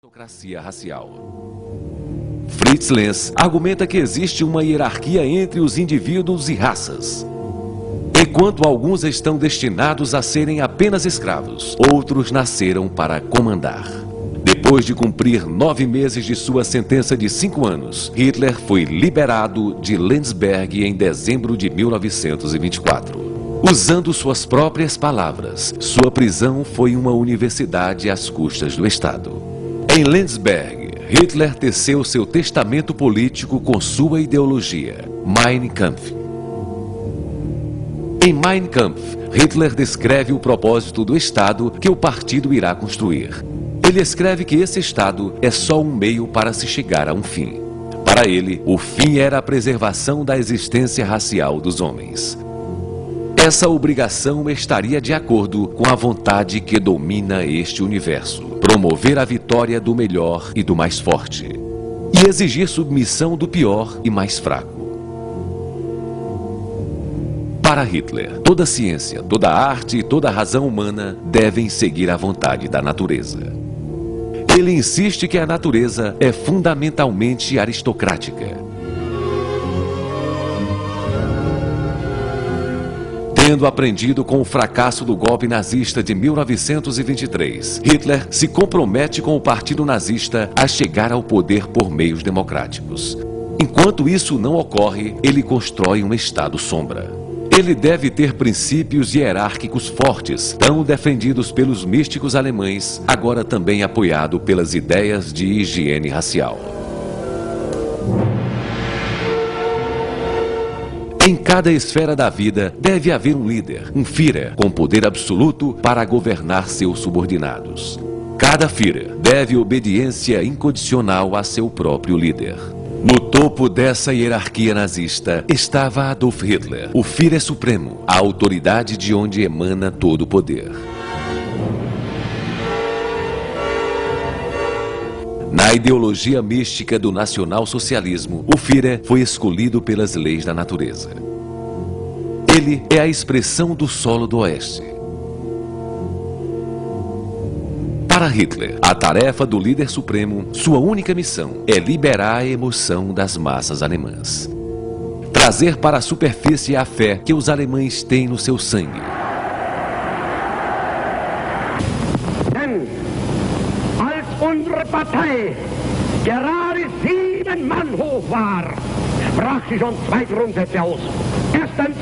Aristocracia racial. Fritz Lenz argumenta que existe uma hierarquia entre os indivíduos e raças. Enquanto alguns estão destinados a serem apenas escravos, outros nasceram para comandar. Depois de cumprir 9 meses de sua sentença de 5 anos, Hitler foi liberado de Landsberg em dezembro de 1924. Usando suas próprias palavras, sua prisão foi uma universidade às custas do Estado. Em Landsberg, Hitler teceu seu testamento político com sua ideologia, Mein Kampf. Em Mein Kampf, Hitler descreve o propósito do Estado que o partido irá construir. Ele escreve que esse Estado é só um meio para se chegar a um fim. Para ele, o fim era a preservação da existência racial dos homens. Essa obrigação estaria de acordo com a vontade que domina este universo: promover a vitória do melhor e do mais forte, e exigir submissão do pior e mais fraco. Para Hitler, toda ciência, toda arte e toda razão humana devem seguir a vontade da natureza. Ele insiste que a natureza é fundamentalmente aristocrática. Tendo aprendido com o fracasso do golpe nazista de 1923, Hitler se compromete com o partido nazista a chegar ao poder por meios democráticos. Enquanto isso não ocorre, ele constrói um Estado sombra. Ele deve ter princípios hierárquicos fortes, tão defendidos pelos místicos alemães, agora também apoiado pelas ideias de higiene racial. Em cada esfera da vida deve haver um líder, um Führer, com poder absoluto para governar seus subordinados. Cada Führer deve obediência incondicional a seu próprio líder. No topo dessa hierarquia nazista estava Adolf Hitler, o Führer supremo, a autoridade de onde emana todo o poder. Na ideologia mística do nacionalsocialismo, o Führer foi escolhido pelas leis da natureza. Ele é a expressão do solo do Oeste. Para Hitler, a tarefa do líder supremo, sua única missão, é liberar a emoção das massas alemãs. Trazer para a superfície a fé que os alemães têm no seu sangue. Unsere Partei gerade 7 Mann hoch war, sprach sie schon 2 Grundsätze aus. Erstens,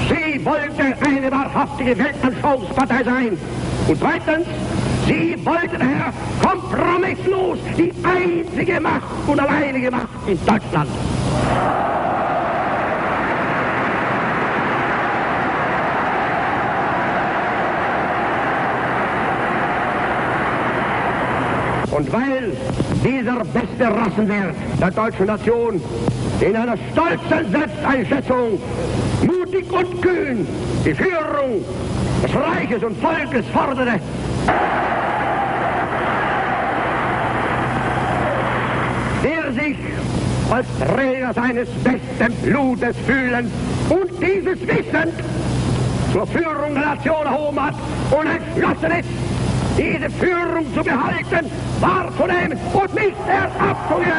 sie wollte eine wahrhaftige Weltanschauungspartei sein. Und zweitens, sie wollte daher kompromisslos die einzige Macht und alleinige Macht in Deutschland. Und weil dieser beste Rassenwert der deutschen Nation in einer stolzen Selbsteinschätzung mutig und kühn die Führung des Reiches und Volkes forderte, der sich als Träger seines besten Blutes fühlen und dieses Wissen zur Führung der Nation erhoben hat und entschlossen ist, diese Führung zu behalten, wahrzunehmen und nicht erst abzugeben.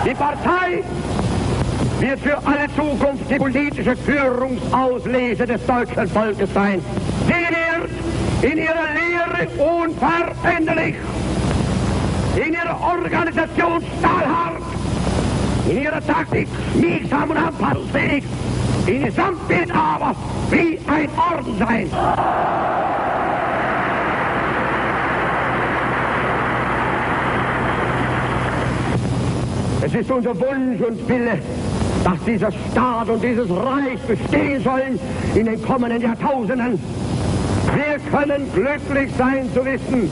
Die Partei wird für alle Zukunft die politische Führungsauslese des deutschen Volkes sein. Sie wird in ihrer Lehre unveränderlich, in ihrer Organisation stahlhart, in ihrer Taktik schmiegsam und anpassungsfähig, in Gesamtbild aber wie ein Orden sein. Es ist unser Wunsch und Wille, dass dieser Staat und dieses Reich bestehen sollen in den kommenden Jahrtausenden. Wir können glücklich sein zu wissen,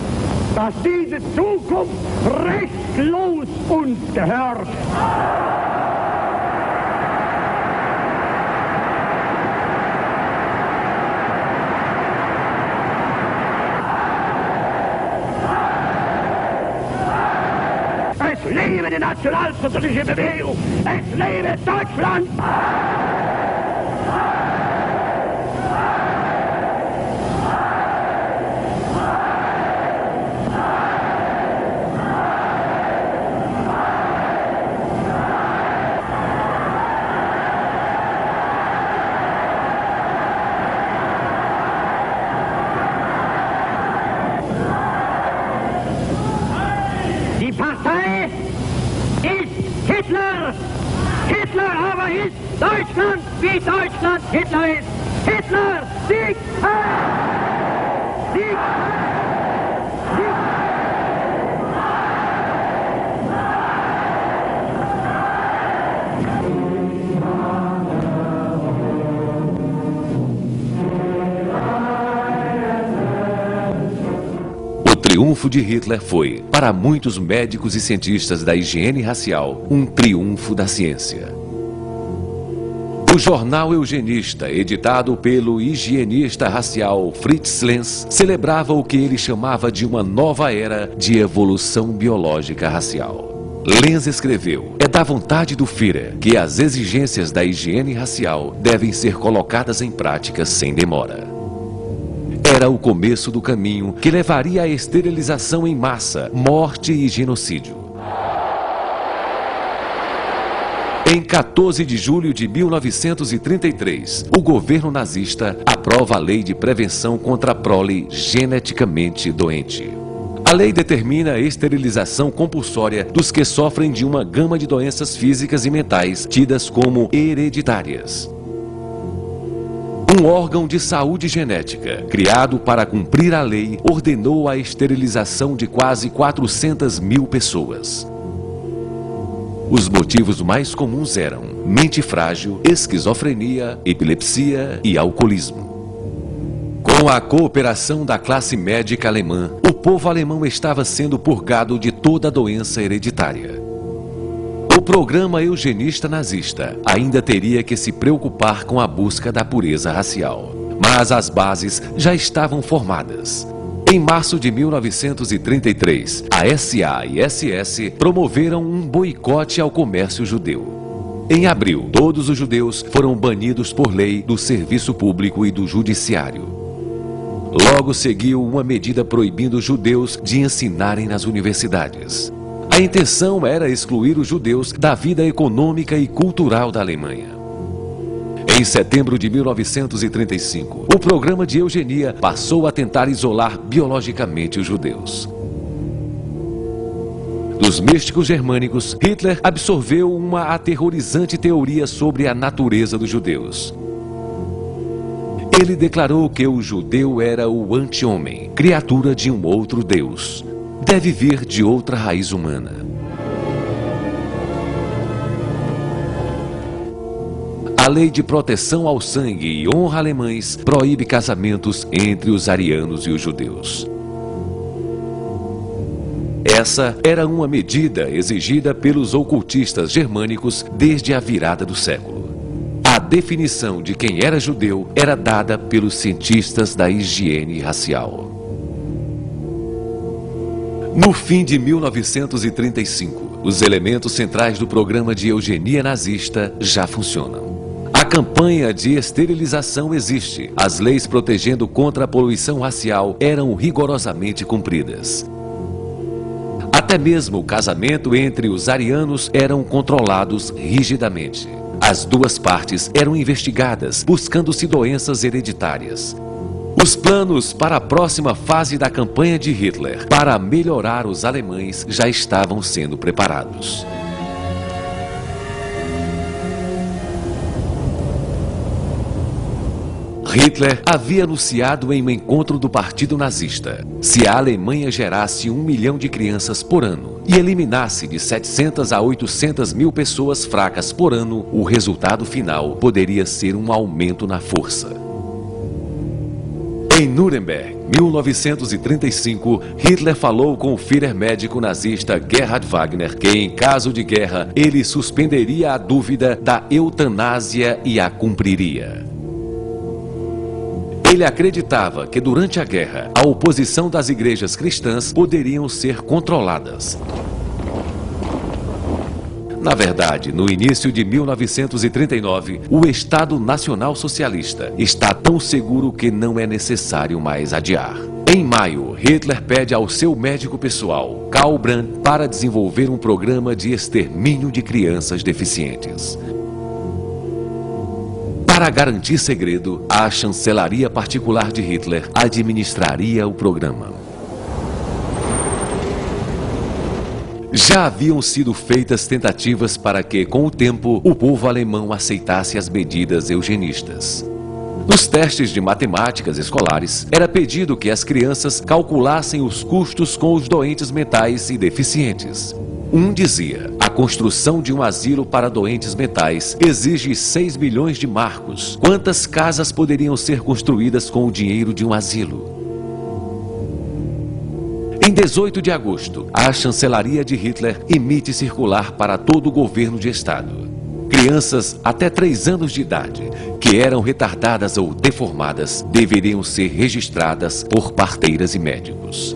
dass diese Zukunft rechtlos uns gehört. lebe die nationalsozialistische Bewegung! Es lebe Deutschland! Die Partei ist Hitler! Hitler aber ist Deutschland, wie Deutschland Hitler ist! Hitler siegt! Siegt! O triunfo de Hitler foi, para muitos médicos e cientistas da higiene racial, um triunfo da ciência. O jornal eugenista, editado pelo higienista racial Fritz Lenz, celebrava o que ele chamava de uma nova era de evolução biológica racial. Lenz escreveu: "É da vontade do Führer que as exigências da higiene racial devem ser colocadas em prática sem demora." Era o começo do caminho que levaria à esterilização em massa, morte e genocídio. Em 14 de julho de 1933, o governo nazista aprova a Lei de Prevenção contra a Prole Geneticamente Doente. A lei determina a esterilização compulsória dos que sofrem de uma gama de doenças físicas e mentais tidas como hereditárias. Um órgão de saúde genética, criado para cumprir a lei, ordenou a esterilização de quase 400 mil pessoas. Os motivos mais comuns eram mente frágil, esquizofrenia, epilepsia e alcoolismo. Com a cooperação da classe médica alemã, o povo alemão estava sendo purgado de toda a doença hereditária. O programa eugenista nazista ainda teria que se preocupar com a busca da pureza racial. Mas as bases já estavam formadas. Em março de 1933, a SA e SS promoveram um boicote ao comércio judeu. Em abril, todos os judeus foram banidos por lei do serviço público e do judiciário. Logo seguiu uma medida proibindo os judeus de ensinarem nas universidades. A intenção era excluir os judeus da vida econômica e cultural da Alemanha. Em setembro de 1935, o programa de eugenia passou a tentar isolar biologicamente os judeus. Dos místicos germânicos, Hitler absorveu uma aterrorizante teoria sobre a natureza dos judeus. Ele declarou que o judeu era o anti-homem, criatura de um outro Deus. Deve vir de outra raiz humana. A lei de proteção ao sangue e honra alemães proíbe casamentos entre os arianos e os judeus. Essa era uma medida exigida pelos ocultistas germânicos desde a virada do século. A definição de quem era judeu era dada pelos cientistas da higiene racial. No fim de 1935, os elementos centrais do programa de eugenia nazista já funcionam. A campanha de esterilização existe. As leis protegendo contra a poluição racial eram rigorosamente cumpridas. Até mesmo o casamento entre os arianos eram controlados rigidamente. As duas partes eram investigadas, buscando-se doenças hereditárias. Os planos para a próxima fase da campanha de Hitler para melhorar os alemães já estavam sendo preparados. Hitler havia anunciado em um encontro do Partido Nazista: se a Alemanha gerasse 1 milhão de crianças por ano e eliminasse de 700 a 800 mil pessoas fracas por ano, o resultado final poderia ser um aumento na força. Em Nuremberg, 1935, Hitler falou com o Führer médico nazista Gerhard Wagner que, em caso de guerra, ele suspenderia a dúvida da eutanásia e a cumpriria. Ele acreditava que, durante a guerra, a oposição das igrejas cristãs poderiam ser controladas. Na verdade, no início de 1939, o Estado Nacional Socialista está tão seguro que não é necessário mais adiar. Em maio, Hitler pede ao seu médico pessoal, Karl Brandt, para desenvolver um programa de extermínio de crianças deficientes. Para garantir segredo, a chancelaria particular de Hitler administraria o programa. Já haviam sido feitas tentativas para que, com o tempo, o povo alemão aceitasse as medidas eugenistas. Nos testes de matemáticas escolares, era pedido que as crianças calculassem os custos com os doentes mentais e deficientes. Um dizia: a construção de um asilo para doentes mentais exige 6 milhões de marcos. Quantas casas poderiam ser construídas com o dinheiro de um asilo? Em 18 de agosto, a chancelaria de Hitler emite circular para todo o governo de estado. Crianças até 3 anos de idade, que eram retardadas ou deformadas, deveriam ser registradas por parteiras e médicos.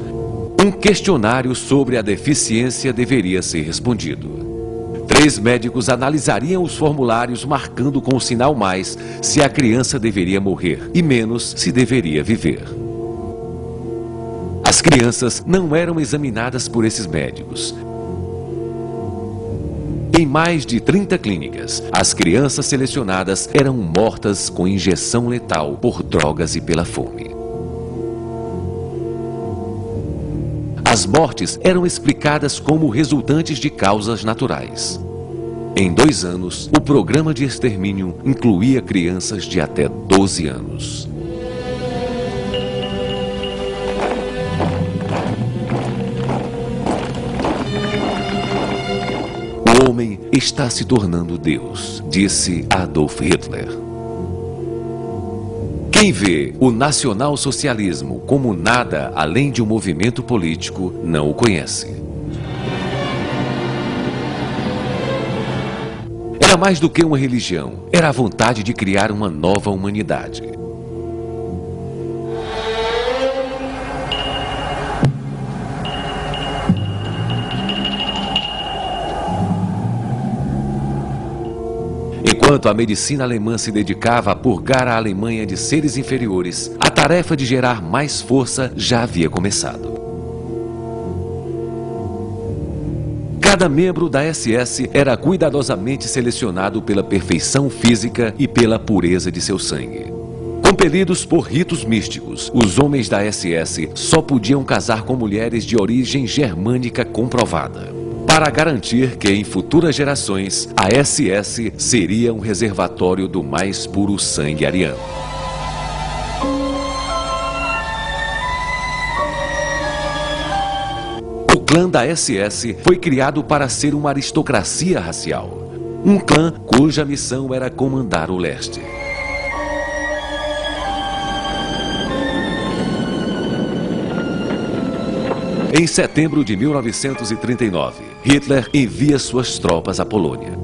Um questionário sobre a deficiência deveria ser respondido. 3 médicos analisariam os formulários, marcando com o sinal mais se a criança deveria morrer e menos se deveria viver. As crianças não eram examinadas por esses médicos. Em mais de 30 clínicas, as crianças selecionadas eram mortas com injeção letal por drogas e pela fome. As mortes eram explicadas como resultantes de causas naturais. Em 2 anos, o programa de extermínio incluía crianças de até 12 anos. O homem está se tornando Deus, disse Adolf Hitler. Quem vê o nacionalsocialismo como nada além de um movimento político, não o conhece. Era mais do que uma religião, era a vontade de criar uma nova humanidade. Enquanto a medicina alemã se dedicava a purgar a Alemanha de seres inferiores, a tarefa de gerar mais força já havia começado. Cada membro da SS era cuidadosamente selecionado pela perfeição física e pela pureza de seu sangue. Compelidos por ritos místicos, os homens da SS só podiam casar com mulheres de origem germânica comprovada, para garantir que em futuras gerações a SS seria um reservatório do mais puro sangue ariano. O clã da SS foi criado para ser uma aristocracia racial, um clã cuja missão era comandar o leste. Em setembro de 1939, Hitler envia suas tropas à Polônia.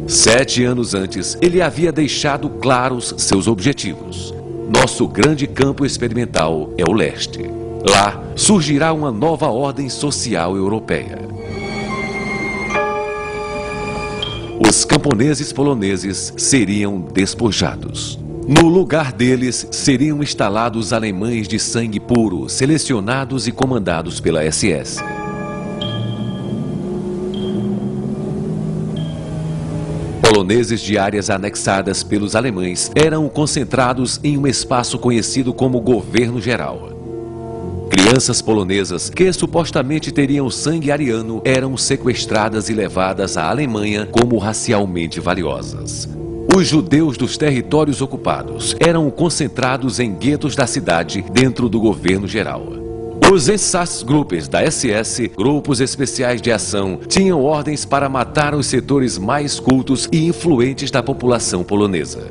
7 anos antes, ele havia deixado claros seus objetivos. Nosso grande campo experimental é o leste. Lá surgirá uma nova ordem social europeia. Os camponeses poloneses seriam despojados. No lugar deles, seriam instalados alemães de sangue puro, selecionados e comandados pela SS. Poloneses de áreas anexadas pelos alemães eram concentrados em um espaço conhecido como Governo Geral. Crianças polonesas que supostamente teriam sangue ariano eram sequestradas e levadas à Alemanha como racialmente valiosas. Os judeus dos territórios ocupados eram concentrados em guetos da cidade dentro do governo geral. Os Einsatzgruppen da SS, grupos especiais de ação, tinham ordens para matar os setores mais cultos e influentes da população polonesa.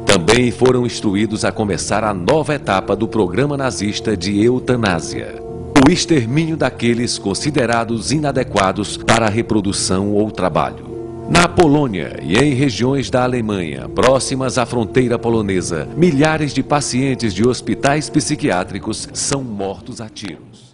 Também foram instruídos a começar a nova etapa do programa nazista de eutanásia, o extermínio daqueles considerados inadequados para a reprodução ou trabalho. Na Polônia e em regiões da Alemanha, próximas à fronteira polonesa, milhares de pacientes de hospitais psiquiátricos são mortos a tiros.